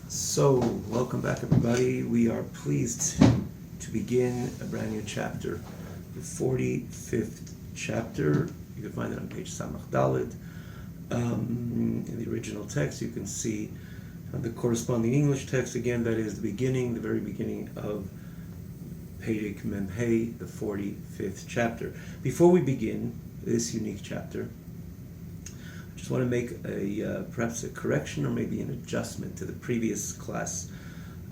So, welcome back everybody. We are pleased to begin a brand new chapter, the 45th chapter. You can find it on page Samach Dalet. In the original text, you can see the corresponding English text again, that is the very beginning of Perek Mem Hey, the 45th chapter. Before we begin this unique chapter, I just want to make perhaps a correction or maybe an adjustment to the previous class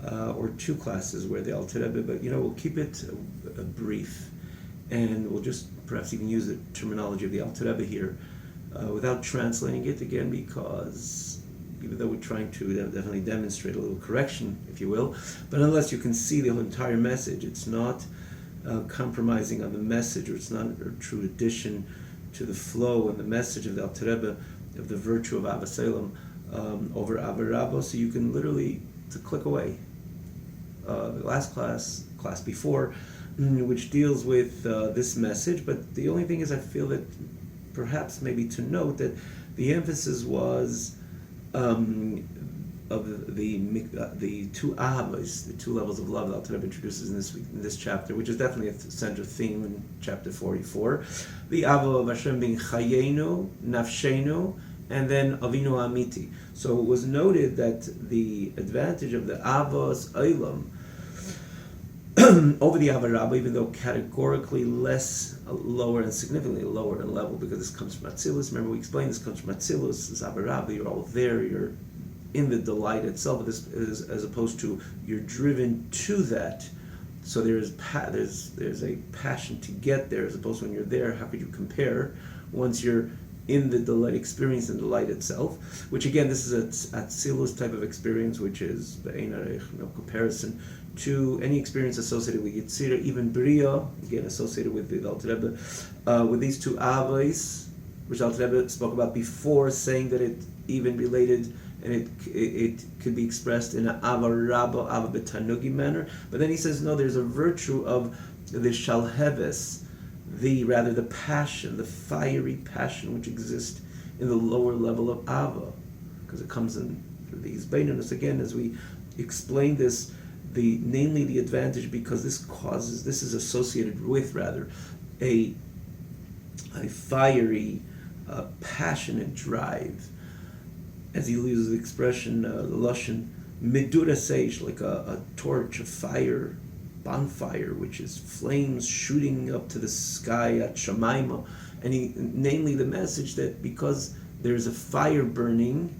or two classes where the Alter Rebbe, but we'll keep it brief, and we'll just perhaps even use the terminology of the Alter Rebbe here without translating it again, because even though we're trying to definitely demonstrate a little correction, if you will, but unless you can see the whole entire message, it's not compromising on the message, or it's not a true addition to the flow and the message of the Alter Rebbe of the virtue of Ahavas Olam over Ava Rabba. So you can literally click away. The last class before, which deals with this message, but the only thing is, I feel that perhaps maybe to note that the emphasis was of the two ahavas, the two levels of love that Alter Rebbe introduces in this chapter, which is definitely a central theme in chapter 44. The ava of Hashem being Chayenu, Nafshenu, and then Avinu Amiti. So it was noted that the advantage of the Avos Olam over the Ava Rabba, even though categorically lower and significantly lower in level, because this comes from Atzilus. Remember, we explained this comes from Atzilus. This Ava Rabba, you're all there, you're in the delight itself. This is, as opposed to you're driven to that. So there's a passion to get there, as opposed to when you're there, how could you compare once you're in the delight experience and delight itself, which again, this is a Atzilus type of experience, which is no comparison to any experience associated with Yitzira, even Bria, again associated with the Alter Rebbe, with these two Avos, which Alter Rebbe spoke about before, saying that it even related and it could be expressed in an Ava Rabba, Ava Betanugi manner. But then he says, no, there's a virtue of the Shalheves, the passion, the fiery passion which exists in the lower level of Ava, because it comes in these Beinonus. Again, as we explained this, namely the advantage, because this is associated with a fiery, passionate drive, as he uses the expression, the Lashon Medura Seish, like a torch, a fire, bonfire, which is flames shooting up to the sky at Shemaima, and namely the message that because there's a fire burning,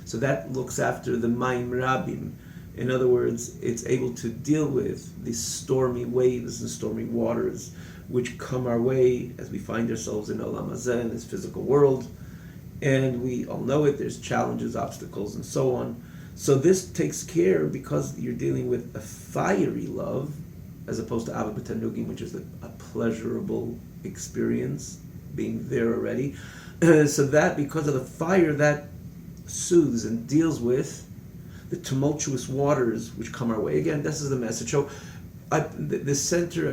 so that looks after the Mayim Rabim. In other words, it's able to deal with the stormy waves and stormy waters which come our way as we find ourselves in Olam Hazeh, in this physical world, and we all know it. There's challenges, obstacles, and so on. So this takes care, because you're dealing with a fiery love, as opposed to Ava B'Tanugim, which is a pleasurable experience, being there already. So that, because of the fire, that soothes and deals with the tumultuous waters which come our way. Again, this is the message. So the center,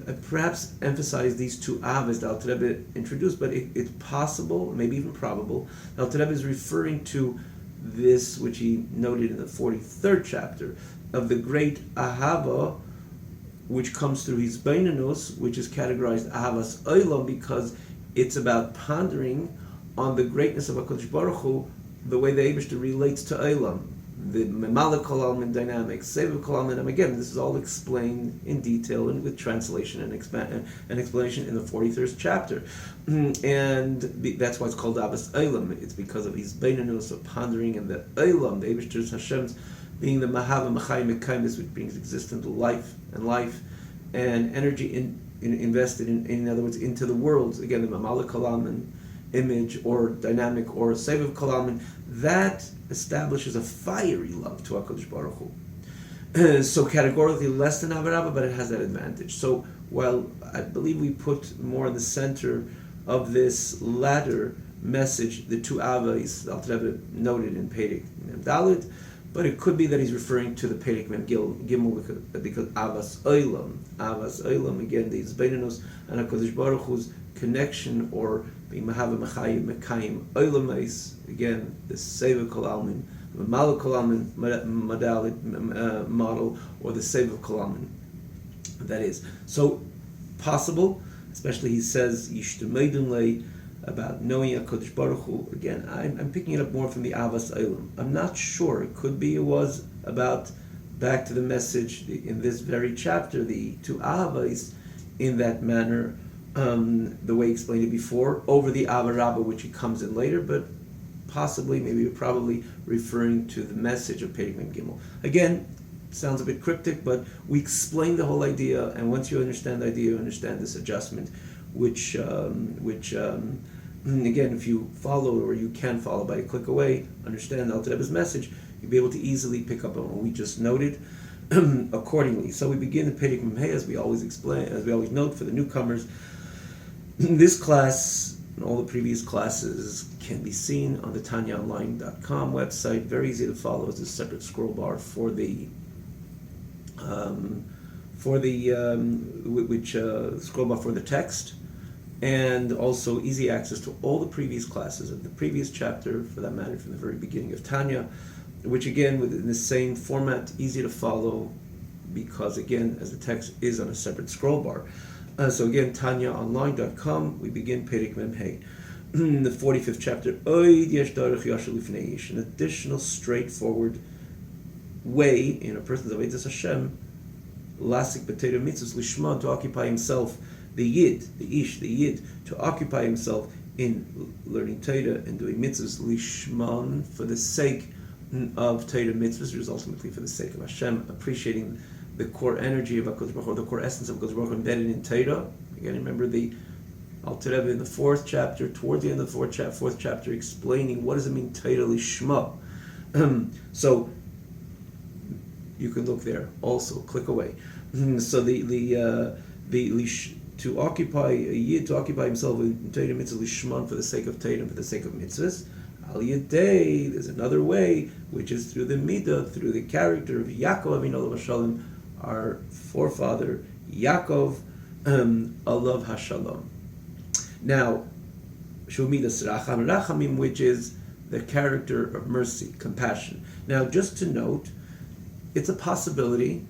I perhaps emphasize these two Avas that Alter Rebbe introduced, but it's possible, maybe even probable, Alter Rebbe is referring to this, which he noted in the 43rd chapter, of the great Ahava, which comes through his Beinonus, which is categorized Ahavas Olam, because it's about pondering on the greatness of HaKadosh Baruch Hu, the way the Eibishter relates to Olam, the Memala Kol Almin dynamics, Sevav Kol Almin, and again, this is all explained in detail and with translation and explanation in the 43rd chapter. And that's why it's called Ahavas Olam. It's because of his Beinonus of pondering, and the Olam, the Eibishter's Hashem's, being the Mahava Machayim Mekayim, which brings existence to life and energy invested in other words, into the worlds. Again, the Memala Kol Almin image or dynamic or Sevav Kol Almin, that establishes a fiery love to HaKadosh Baruch Hu. So categorically less than Ava Rabba, but it has that advantage. So while I believe we put more in the center of this latter message, the two Avos, Alter Rebbe noted in Perek Mem Dalet, but it could be that he's referring to the Perek Mem Gimel, because Ahavas Olam, again, the Beinonus and HaKadosh Baruch Hu's connection, or b'mahava mechayim mekayim olamais. Again, the seva kol almin, the mamal kol almin model, or the seva kol almin. That is so possible. Especially, he says yishtameidun lei, about knowing HaKadosh Baruch Hu. Again, I'm picking it up more from the Avas Eilam. I'm not sure. It could be it was about, back to the message in this very chapter, the two Avas, in that manner, the way he explained it before, over the Ava Rabbah, which he comes in later, but possibly, maybe probably referring to the message of Perek Mem Gimel. Again, sounds a bit cryptic, but we explain the whole idea, and once you understand the idea, you understand this adjustment, which again, if you follow, or you can follow by a click away, understand Alter Rebbe's message, you'll be able to easily pick up on what we just noted accordingly. So we begin the Perek Mem Hey, as we always explain, as we always note for the newcomers. This class and all the previous classes can be seen on the TanyaOnline.com website. Very easy to follow. It's a separate scroll bar for the scroll bar for the text, and also easy access to all the previous classes of the previous chapter, for that matter, from the very beginning of Tanya, which again, within the same format, easy to follow, because again, as the text is on a separate scroll bar. So again, TanyaOnline.com, we begin Perek Mem Hey. The 45th chapter, an additional straightforward way in a person's Avodas Hashem, lasik b'Torah mitzvos lishma, to occupy himself, the Yid, the Ish, the Yid, to occupy himself in learning Torah and doing mitzvahs lishman, for the sake of Torah mitzvahs, which is ultimately for the sake of Hashem, appreciating the core energy of HaKadosh Baruch Hu, the core essence of HaKadosh Baruch Hu embedded in Torah. Again, remember the Alter Rebbe in the fourth chapter, towards the end of the fourth chapter, explaining what does it mean Torah lishma. So you can look there. Also, click away. So to occupy a Yid, to occupy himself in Torah mitzvah lishman, for the sake of Torah and for the sake of mitzvahs. Al Yedei, there's another way, which is through the midah, through the character of Yaakov Avinu Alav Hashalom, our forefather Yaakov Alav Hashalom. Now, Shu Midas Rachamim, which is the character of mercy, compassion. Now, just to note, it's a possibility,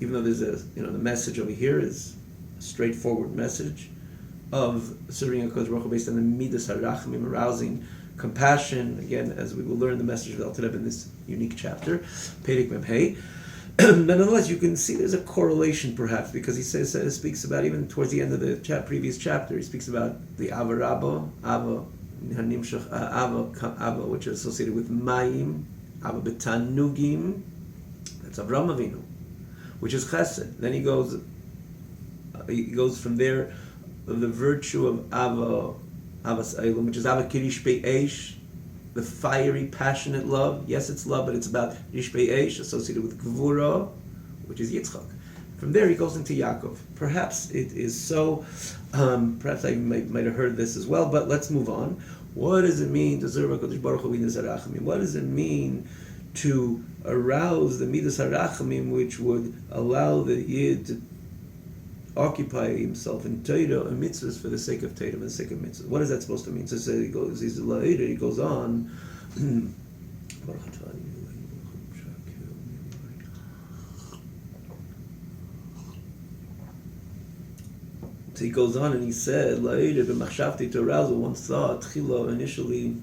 even though there's the message over here is a straightforward message of serving HaKadosh Baruch Hu based on the Midas HaRachamim, arousing compassion. Again, as we will learn the message of the Alter Rebbe in this unique chapter, Perek Mem Hey. But nonetheless, you can see there's a correlation, perhaps, because he speaks about, even towards the end of the previous chapter, he speaks about the Ava Rabbah, Ava, which is associated with Mayim, Ava B'Tanugim, that's Avraham Avinu, which is Chesed. Then he goes from there, the virtue of Avas Eilam, which is Ava Kirish Be'esh, the fiery, passionate love. Yes, it's love, but it's about Rish Be'esh, associated with Gvura, which is Yitzchak. From there, he goes into Yaakov. Perhaps it is so. Perhaps I might have heard this as well, but let's move on. What does it mean to serve HaKadosh Baruch Hu Midas HaRachamim? What does it mean to arouse the Midas HaRachamim, which would allow the Yid to occupy himself in Torah and mitzvahs for the sake of Torah and the sake of mitzvahs? What is that supposed to mean? So he goes on. So he goes on and he said, to arouse one thought, initially,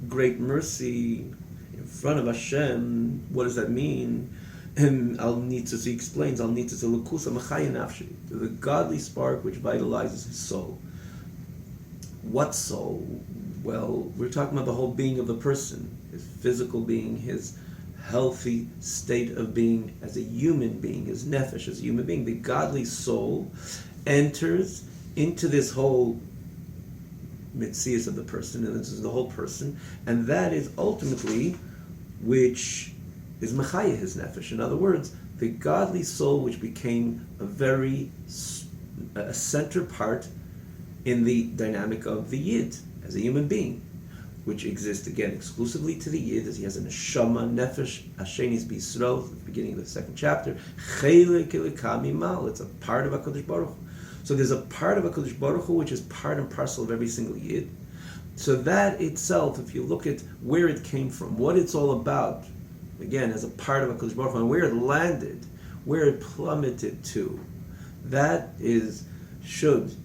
great mercy in front of Hashem. What does that mean? And he explains, the godly spark which vitalizes his soul. What soul? Well, we're talking about the whole being of the person, his physical being, his healthy state of being as a human being, his nefesh as a human being. The godly soul enters into this whole mitzias of the person, and this is the whole person, and that is ultimately which is mechaya his nefesh. In other words, the godly soul which became a center part in the dynamic of the Yid as a human being, which exists again exclusively to the Yid, as he has a neshama, nefesh, ashenis b'Yisrael, at the beginning of the second chapter. It's a part of HaKadosh Baruch Hu. So there's a part of HaKadosh Baruch Hu which is part and parcel of every single Yid. So that itself, if you look at where it came from, what it's all about, again, as a part of HaKadosh Baruch Hu, and where it landed, where it plummeted to, that should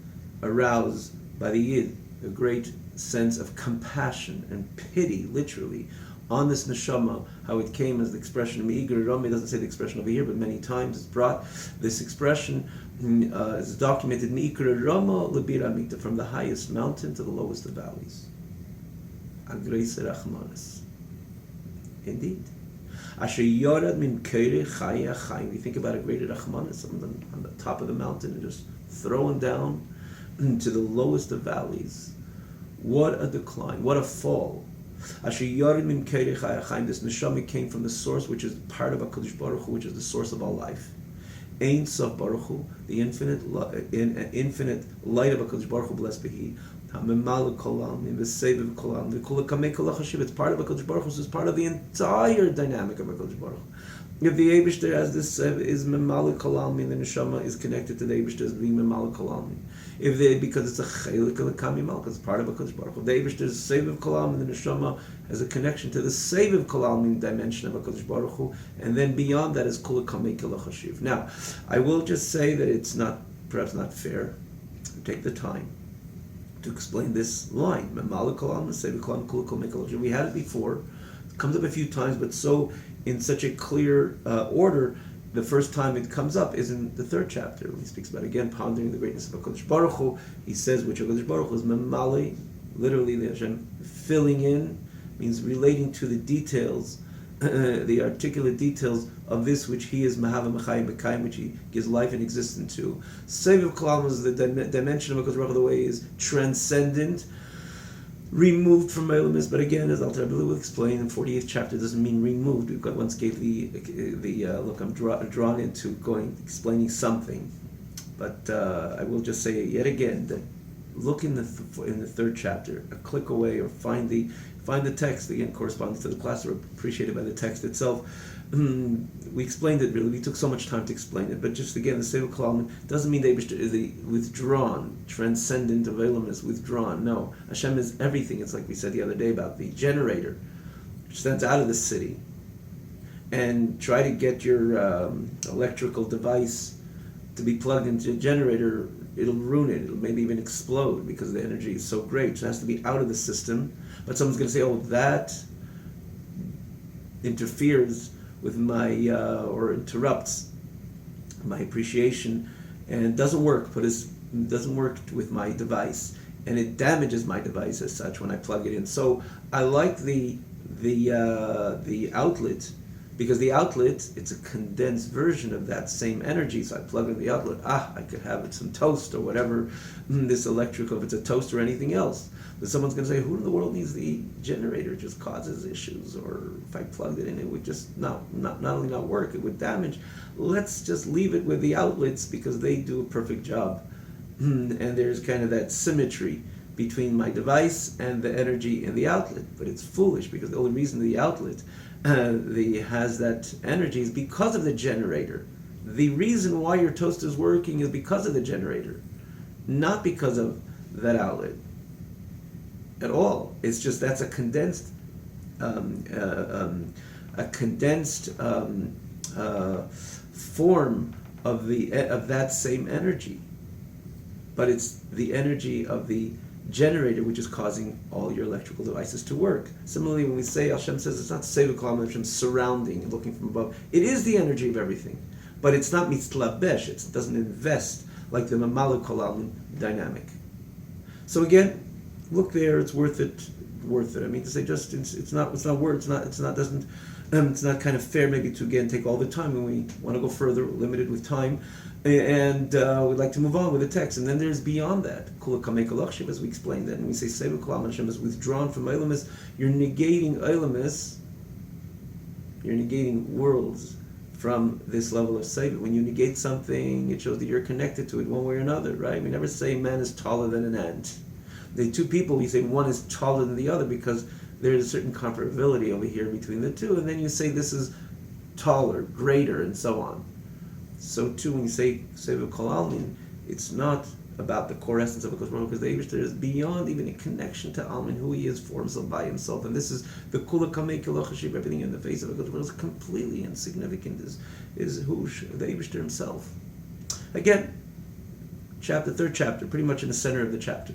arouse by the Yid a great sense of compassion and pity, literally, on this neshama, how it came as the expression of Me'igur Rami. It doesn't say the expression over here, but many times it's brought. This expression is documented, Me'igur Rama lebir amita, from the highest mountain to the lowest of valleys. Agreis rachmanis. Indeed. Asher yorad min keirei chaya chayim. We think about a greater rachmanis on the top of the mountain and just throwing down to the lowest of valleys. What a decline, what a fall. Asher yored min keirei chaya chayim. This neshama came from the source, which is part of HaKadosh Baruch Hu, which is the source of all life. Ein Sof Baruch Hu, the infinite light of HaKadosh Baruch Hu, blessed be He. HaMemaleh kol almin, v'seviv kol almin, v'kula kamei kol hachashiv. It's part of HaKadosh Baruch Hu, so it's part of the entire dynamic of HaKadosh Baruch Hu. If the Eibishter, as this is Memaleh kol almin, the neshama is connected to the Eibishter as being Memaleh kol almin. Because it's a chelik of the Kami Malka, it's part of HaKadosh Baruch Hu. The Eibishter is Seviv kol almin, the neshama has a connection to the Seviv kol almin dimension of HaKadosh Baruch Hu, and then beyond that is Kula kamei kol hachashiv. Now, I will just say that it's perhaps not fair to take the time to explain this line. Memaleh kol almin, Seviv kol almin, Kula kamei kol hachashiv. We had it before. It comes up a few times, but so in such a clear order. The first time it comes up is in the 3rd chapter, when he speaks about, again, pondering the greatness of HaKadosh Baruch Hu. He says, which HaKadosh Baruch Hu is Memaleh, literally the Hashem filling in, means relating to the details, the articulate details of this which He is Mahava Mechayim Mekayim, which He gives life and existence to. Seviv Kol Almin is the dimension of HaKadosh Baruch Hu, the way is transcendent, removed from Eilamis, but again, as Alter Rebbe will explain, in 48th chapter doesn't mean removed. We've got once gave the look. I'm drawn into explaining something, but I will just say yet again that look in the 3rd chapter, a click away, or find the text. Again, corresponds to the class, or appreciated by the text itself. We explained it, really. We took so much time to explain it, but just again, the Seviv Kol Almin doesn't mean the withdrawn, transcendent of Elam is withdrawn. No, Hashem is everything. It's like we said the other day about the generator, which stands out of the city, and try to get your electrical device to be plugged into a generator. It'll ruin it. It'll maybe even explode because the energy is so great. So it has to be out of the system. But someone's going to say, "Oh, that interferes with my or interrupts my appreciation, and it doesn't work. Doesn't work with my device, and it damages my device as such when I plug it in." So I like the outlet, because the outlet, it's a condensed version of that same energy. So I plug in the outlet. I could have some toast or whatever. This electrical, if it's a toast or anything else. But someone's going to say, who in the world needs the generator? It just causes issues. Or if I plugged it in, it would just not only not work, it would damage. Let's just leave it with the outlets, because they do a perfect job. And there's kind of that symmetry between my device and the energy in the outlet. But it's foolish, because the only reason the outlet has that energy is because of the generator. The reason why your toaster is working is because of the generator, not because of that outlet at all. It's just that's a condensed form of that same energy, but it's the energy of the generator which is causing all your electrical devices to work. Similarly, when we say, Hashem says it's not Seviv Kol Almin, Hashem surrounding and looking from above, it is the energy of everything, but it's not mitlabesh. It doesn't invest like the Memaleh Kol Almin dynamic. So again, look there. It's worth it. I mean, to say just it's not kind of fair maybe to again take all the time when we want to go further. We're limited with time, and we'd like to move on with the text. And then there's beyond that, Kula Kamei Kol Hachashiv, as we explained that, and we say Seviv Kol Almin, Hashem is withdrawn from Eilamis. You're negating Eilamis. You're negating worlds from this level of Seviv. When you negate something, it shows that you're connected to it one way or another, right? We never say man is taller than an ant. The two people, we say one is taller than the other because there's a certain comparability over here between the two, and then you say this is taller, greater, and so on. So too, when you say Seviv Kol Almin, It's not about the core essence of HaKadosh Baruch Hu, because the Eibishter is beyond even a connection to Almin, who he is for himself, by himself. And this is the Kula Kamei Kilo Chashiv, everything in the face of HaKadosh Baruch Hu is completely insignificant, is who the Eibishter himself. Again, third chapter, pretty much in the center of the chapter.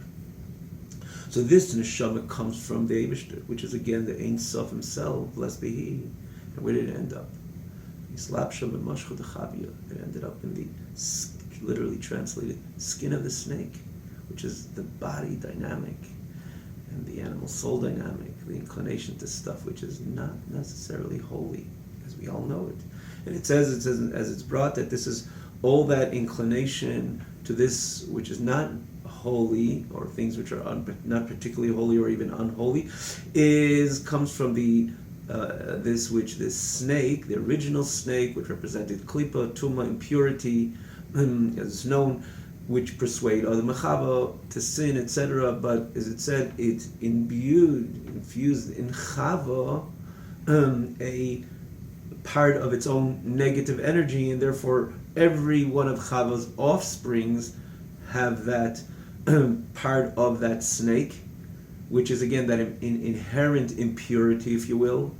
So this neshama comes from the Eibishter, which is again the Ein Sof himself, blessed be he. And where did it end up? It ended up in the, literally translated, skin of the snake, which is the body dynamic and the animal soul dynamic, the inclination to stuff which is not necessarily holy, as we all know it. And it says as it's brought, that this is all that inclination to this which is not holy, or things which are not particularly holy or even unholy, comes from the this snake, the original snake, which represented klipa, tuma, impurity, as known, which persuade other mechava to sin, etc. But as it said, it infused in chava a part of its own negative energy, and therefore every one of Chava's offsprings have that part of that snake, which is again that inherent impurity, if you will.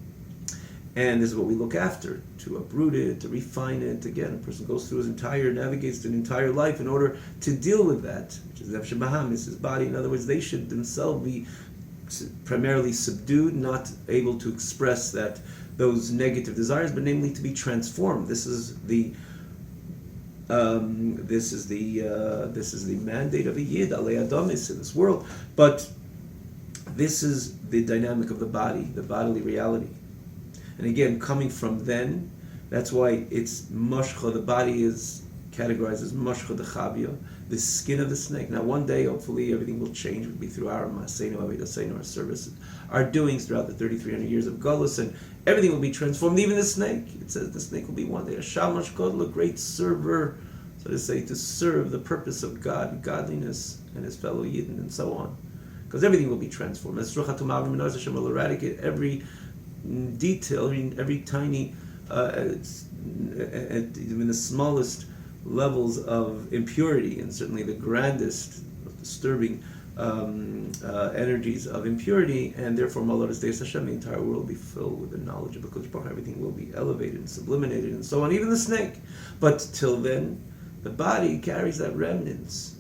And this is what we look after, to uproot it, to refine it. Again, a person goes through navigates an entire life in order to deal with that, which is Nefesh Bahamis, his body. In other words, they should themselves be primarily subdued, not able to express those negative desires, but namely to be transformed. This is the mandate of a Yid, Alei Adamis, in this world. But this is the dynamic of the body, the bodily reality. And again, coming from then, that's why it's mashcha, the body is categorized as mashcha de chavya, the skin of the snake. Now one day, hopefully, everything will change. It will be through our Maseinu, Avidaseinu, our service, our doings throughout the 3,300 years of Galus, and everything will be transformed, even the snake. It says the snake will be one day a shamash godel, a great server, so to say, to serve the purpose of God, godliness, and his fellow Yidden, and so on. Because everything will be transformed. As Hashem will eradicate every detail, every tiny, even the smallest levels of impurity, and certainly the grandest, disturbing energies of impurity, and therefore, Malad Deis Hashem, the entire world will be filled with the knowledge of HaKadosh Baruch Hu. Everything will be elevated and sublimated, and so on, even the snake. But till then, the body carries that remnants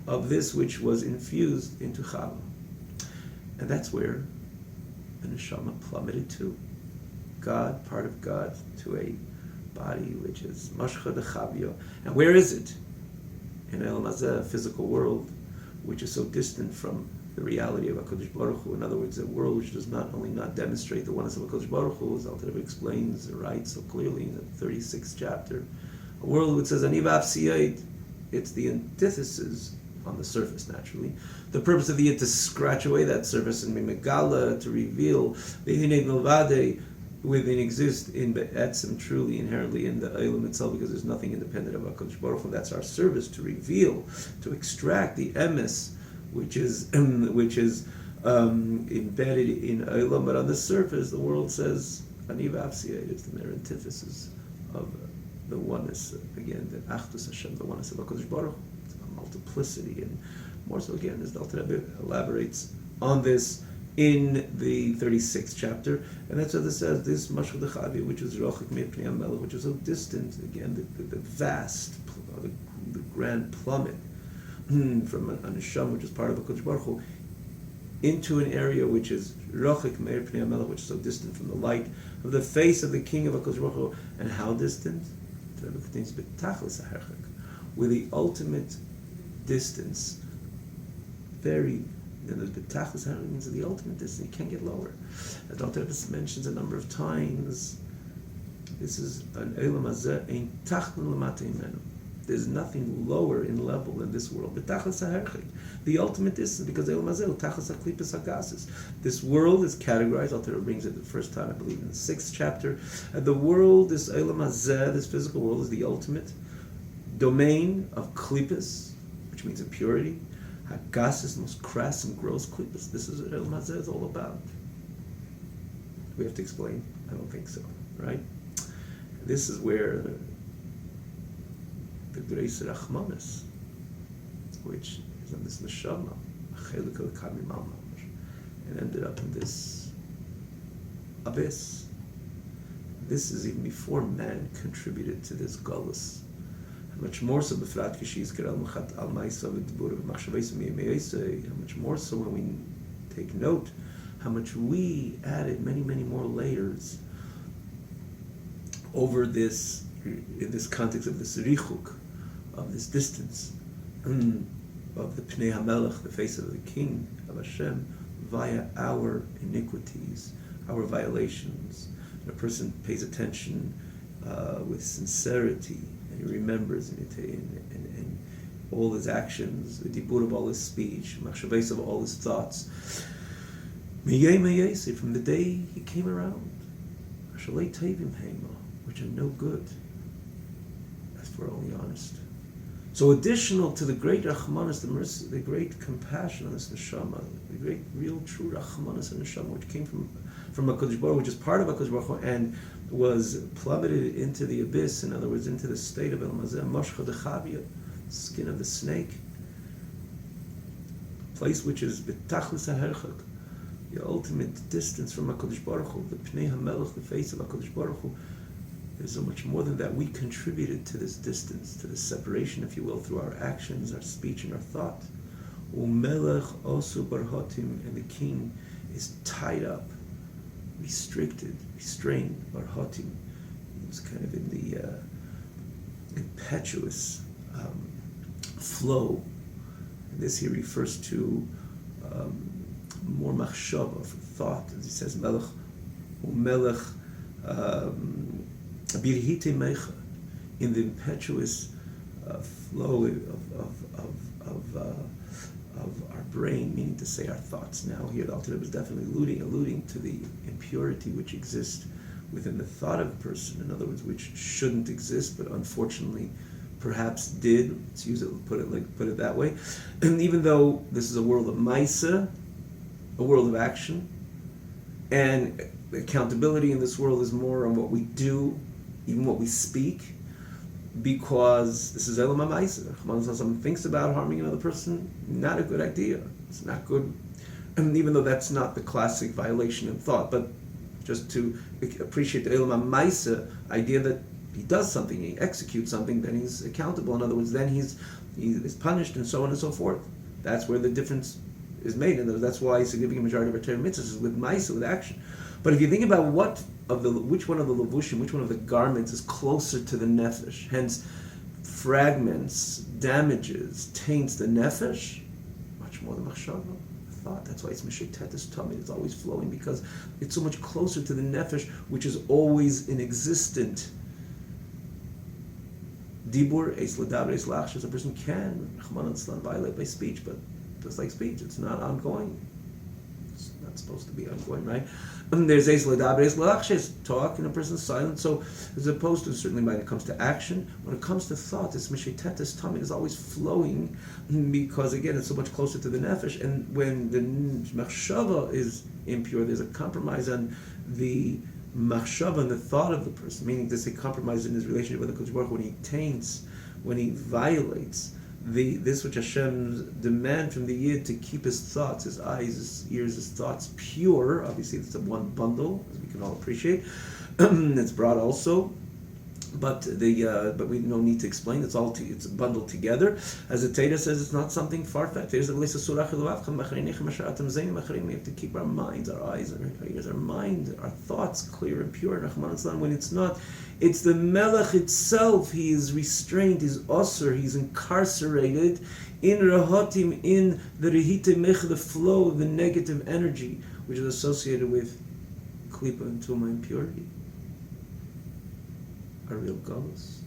of this which was infused into Chava. And that's where the neshama plummeted to. God, part of God, to a body which is mashcha de chavya. And where is it? In Elam Hazeh, physical world, which is so distant from the reality of HaKadosh Baruch Hu. In other words, a world which does not only not demonstrate the oneness of HaKadosh Baruch Hu, as Alter Rebbe explains, right, so clearly in the 36th chapter, a world which says, Ani v'af, it's the antithesis on the surface, naturally. The purpose of the Yid to scratch away that surface and megala, to reveal the Hinei Milvade within exist in Be'etzim, truly, inherently in the Eilim itself, because there's nothing independent of HaKadosh Baruch Hu. That's our service, to reveal, to extract the emes, which is embedded in Eilim. But on the surface, the world says, Ani v'af, it's the mere antithesis of the oneness, again, the Achdus Hashem, the oneness of HaKadosh Baruch Hu. It's about multiplicity, and more so again, as the Alter Rebbe elaborates on this in the 36th chapter, and that's what it says, this Mashcha Dechavi, which is Rochik Me'pnei HaMelech, which is so distant, again, the vast, the grand plummet from a neshama, which is part of HaKadosh Baruch Hu, into an area which is Rochik Me'pnei HaMelech, which is so distant from the light of the face of the King of HaKadosh Baruch Hu. And how distant? With the ultimate distance, very, the betachlis means the ultimate distance. You can't get lower. As Dr. Rebbe mentions a number of times, this is an Eilam Hazeh ein tachton l'mata imenu. There's nothing lower in level than this world. Betachlis haherchik, the ultimate distance, because Eilam Hazeh tachlis haklipas hagasis. This world is categorized. Dr. Rebbe brings it the first time, I believe, in the 6th chapter. The world, this Eilam Hazeh, this physical world, is the ultimate domain of klipas, which means impurity. Hagasis, most crass and gross klipas. This is what Eilam Hazeh is all about. We have to explain? I don't think so, right? This is where the Greis Rachmanis, which is on this neshama, and ended up in this abyss. This is even before man contributed to this galus. Much more so, how much more so when we take note how much we added many, many more layers over this, in this context of this richuk, of this distance, of the Pnei HaMelech, the face of the King of Hashem, via our iniquities, our violations. And a person pays attention with sincerity, and he remembers and all his actions, the dibur of all his speech, machshavos of all his thoughts. From the day he came around, which are no good, if we're only honest. So additional to the great Rachmanis, the mercy, the great compassion on this neshama, the great, real, true Rachmanis and neshama, which came from HaKadosh Baruch Hu, which is part of HaKadosh Baruch Hu, and was plummeted into the abyss, in other words, into the state of El Mazeh, Moshcha Dechavia, skin of the snake, place which is B'tachlis HaHerchak, the ultimate distance from HaKadosh Baruch Hu, the Pnei HaMelech, the face of HaKadosh Baruch Hu. There's so much more than that. We contributed to this distance, to this separation, if you will, through our actions, our speech, and our thought. Umelech osu barhotim, and the king is tied up, restricted, restrained, barhotim. He was kind of in the impetuous flow. And this he refers to more machshava, of thought, as he says, melech, umelech, in the impetuous flow of our brain, meaning to say our thoughts. Now here the Alter Rebbe is definitely alluding to the impurity which exists within the thought of a person, in other words, which shouldn't exist, but unfortunately perhaps did. Let's use it, put it that way. And even though this is a world of Maisa, a world of action, and accountability in this world is more on what we do, even what we speak, because this is Elam HaMaisa. Someone thinks about harming another person, not a good idea. It's not good. And even though that's not the classic violation in thought, but just to appreciate the Elam HaMaisa idea that he does something, he executes something, then he's accountable. In other words, then he is punished, and so on and so forth. That's where the difference is made, and that's why a significant majority of our Torah mitzvahs is with Maisa, with action. But if you think about which one of the levushim, which one of the garments is closer to the nefesh, hence fragments, damages, taints the nefesh, much more than machshava, thought. That's why it's mishetetes tamid. It's always flowing because it's so much closer to the nefesh, which is always an existent. Dibur, eis ladaber, eis lachshas. A person can violate by speech, but just like speech, it's not ongoing. It's not supposed to be ongoing, right? There's eis ladaber, eis lachshas, talk, and a person's silent. So, as opposed to certainly when it comes to action, when it comes to thought, it's mishetetes tamid is always flowing because again, it's so much closer to the nefesh. And when the machshava is impure, there's a compromise on the machshava and the thought of the person, meaning there's a compromise in his relationship with the Kodesh Baruch Hu when he taints, when he violates this which Hashem demand from the Yid to keep his thoughts, his eyes, his ears, his thoughts pure. Obviously, it's a one bundle, as we can all appreciate. It's brought also, but we don't need to explain. It's it's bundled together. As the Torah says, it's not something far-fetched. We have to keep our minds, our eyes, our ears, our mind, our thoughts clear and pure. When it's not, it's the Melech itself. He is restrained. He's osir. He's incarcerated in rahotim, in the rehite mech, the flow of the negative energy, which is associated with klipa and tuma, impurity. A real galus.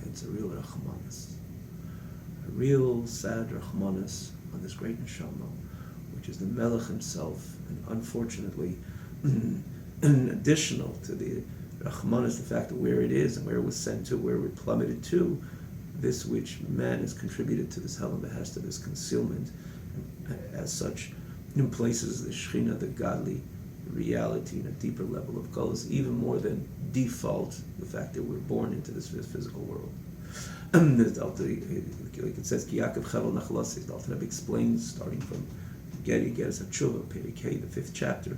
It's a real rachmanis. A real sad rachmanis on this great neshama, which is the Melech himself. And unfortunately, in additional to the rachmanis, the fact that where it is and where it was sent to, where it plummeted to, this which man has contributed to this hell and behest, to this concealment, as such, in places the Shechina, the godly reality, in a deeper level of galus, even more than default, the fact that we're born into this physical world. Like it says, Ki Yaakov Chavel Nachalasi. The Alter Rebbe explains, starting from Geras HaTshuva, Perek Hey, the 5th chapter,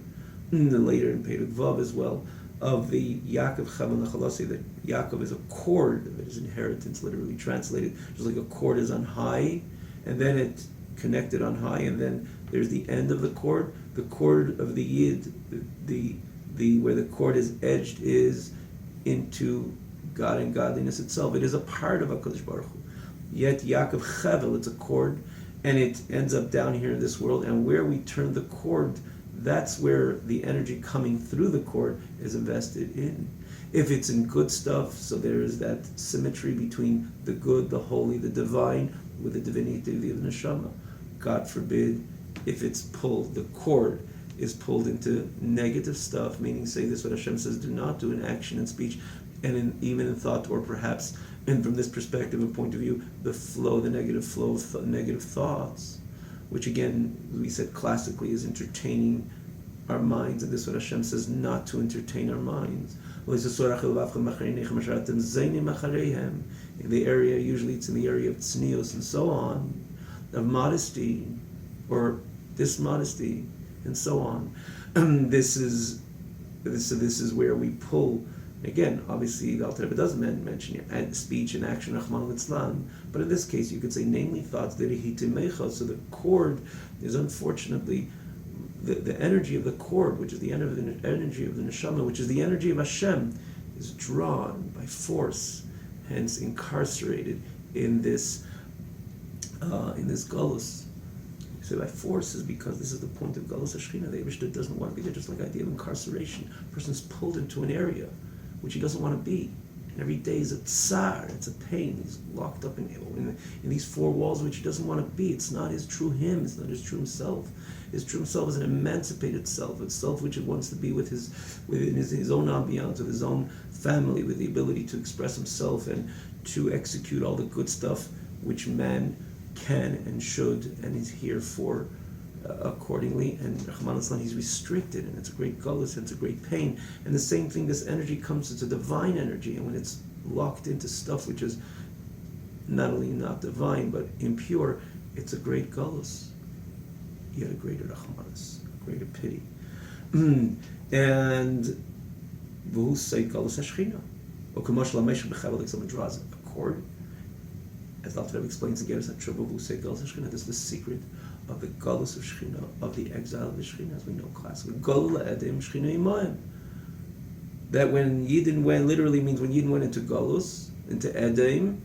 and then later in Perek Vav as well, of the Yaakov Chavel Nachalasi, that Yaakov is a cord of his inheritance, literally translated, just like a cord is on high, and then it connected on high, and then there's the end of the cord of the Yid, the where the cord is edged is into God and godliness itself. It is a part of HaKadosh Baruch Hu. Yet Yaakov Chevel, it's a cord, and it ends up down here in this world, and where we turn the cord, that's where the energy coming through the cord is invested in. If it's in good stuff, so there is that symmetry between the good, the holy, the divine, with the divinity of the neshama. God forbid, if it's pulled, the cord is pulled into negative stuff, meaning say this what Hashem says do not do in action and speech, and even in thought, or perhaps, and from this perspective and point of view, the negative flow of negative thoughts, which again, we said classically is entertaining our minds, and this is what Hashem says not to entertain our minds. In the area, usually it's in the area of tznius and so on, of modesty, or dismodesty, and so on. This is where we pull. Again, obviously, the Alter Rebbe doesn't mention speech and action, Rahman al-Islam, but in this case, you could say, namely thoughts, so the cord is unfortunately the energy of the cord, which is the energy of the neshama, which is the energy of Hashem, is drawn by force, hence incarcerated in this galus. So by force is because this is the point of galus Hashchina. The Eibishter doesn't want to be there, just like the idea of incarceration. A person's pulled into an area which he doesn't want to be. And every day is a tsar, it's a pain. He's locked up in these four walls which he doesn't want to be. It's not his true him, it's not his true himself. His true himself is an emancipated self, a self which he wants to be within his own ambiance, with his own family, with the ability to express himself and to execute all the good stuff which man can and should and is here for accordingly. And Rahman al-Islam, he's restricted, and it's a great gullus, and it's a great pain. And the same thing, this energy comes, it's a divine energy, and when it's locked into stuff which is not only not divine but impure, it's a great gullus, yet a greater Rahmanas, a greater pity. And v'hu say gullus hashchina, or k'mosh l'meish b'chavel, like someone draws a cord, as the Alter Rebbe explains again, it's a trouble who say Galus Shechina. This is the secret of the Galus of Shechina, of the exile of the Shechina, as we know classically. Galul Edim Shechina Imayim. That when Yidden went, literally means when Yidden went into Galus, into Edim,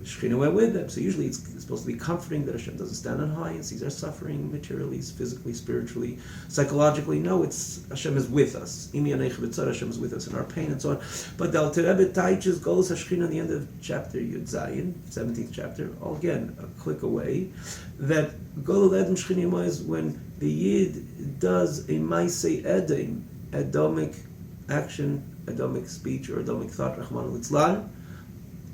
Shechina went with them. So usually it's supposed to be comforting that Hashem doesn't stand on high and sees our suffering materially, physically, spiritually, psychologically. No, it's Hashem is with us. Imi Anech B'tzar, Hashem is with us in our pain and so on. But the Alter Rebbe teaches Galus HaShechina at the end of chapter Yud Zayin, 17th chapter, all again, a click away, that Galul Edom Shechina is when the Yid does a Maaseh Edom, Edomic action, Edomic speech, or Edomic thought, Rahman al-Itzlan,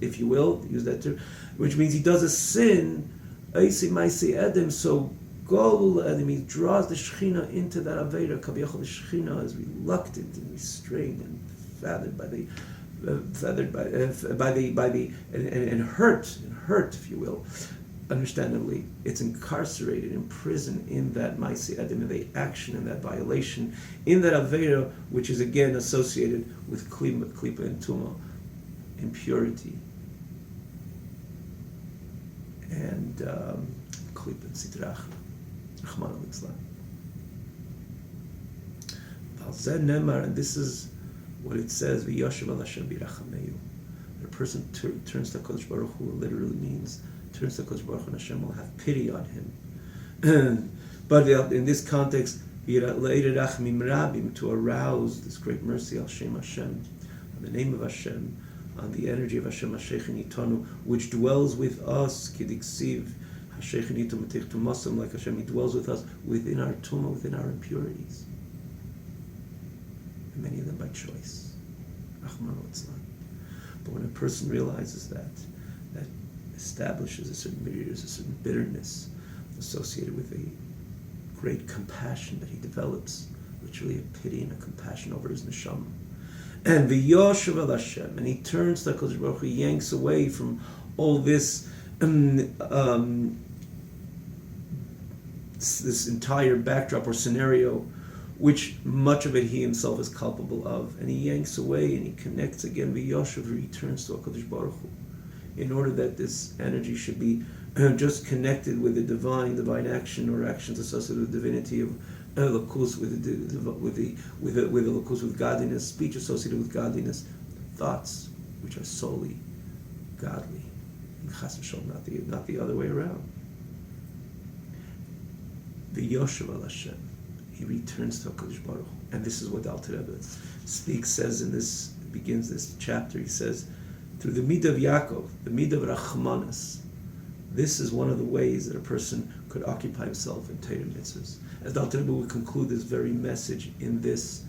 if you will, use that term, which means he does a sin, Eisi Maaseh Edom, so Galul Edom, he draws the Shechina into that Aveda. Kaviyachol, the Shechina is reluctant and restrained and feathered and hurt, if you will. Understandably, it's incarcerated, imprisoned in that Maaseh Edom, in the action, in that violation, in that Aveda, which is again associated with Klipa and Tuma, impurity, and Klipa and Sitrach, Rahman al-Islam. And this is what it says, V'yashav al Hashem b'rachameyu. A person turns to HaKadosh Baruch Hu, literally means turns to HaKadosh Baruch Hu, and Hashem will have pity on him. But in this context, to arouse this great mercy, al Shem Hashem, on the name of Hashem, on the energy of Hashem, Hashechin Itanu, which dwells with us, Kidiksiv, Hashechin Itanu, Matech Tumasam, like Hashem, He dwells with us within our tumah, within our impurities. And many of them by choice. Rahman al-Islam. But when a person realizes that establishes a certain bitterness, a certain bitterness associated with a great compassion that he develops, literally a pity and a compassion over his neshama. And v'yoshav al Hashem, and he turns to HaKadosh Baruch Hu, he yanks away from all this this entire backdrop or scenario, which much of it he himself is culpable of, and he yanks away and he connects again v'yoshev, he returns to HaKadosh Baruch Hu, in order that this energy should be just connected with the divine action or actions associated with divinity of Elokus, with the Elokus, with godliness, speech associated with godliness, thoughts which are solely godly, and chas v'shalom, not the other way around. The Yoshev al Hashem, he returns to HaKadosh Baruch Hu. And this is what the Alter Rebbe begins this chapter, he says, through the Midah of Yaakov, the Midah of Rachmanas, this is one of the ways that a person could occupy himself in Torah mitzvahs. As the Alter Rebbe would conclude this very message in this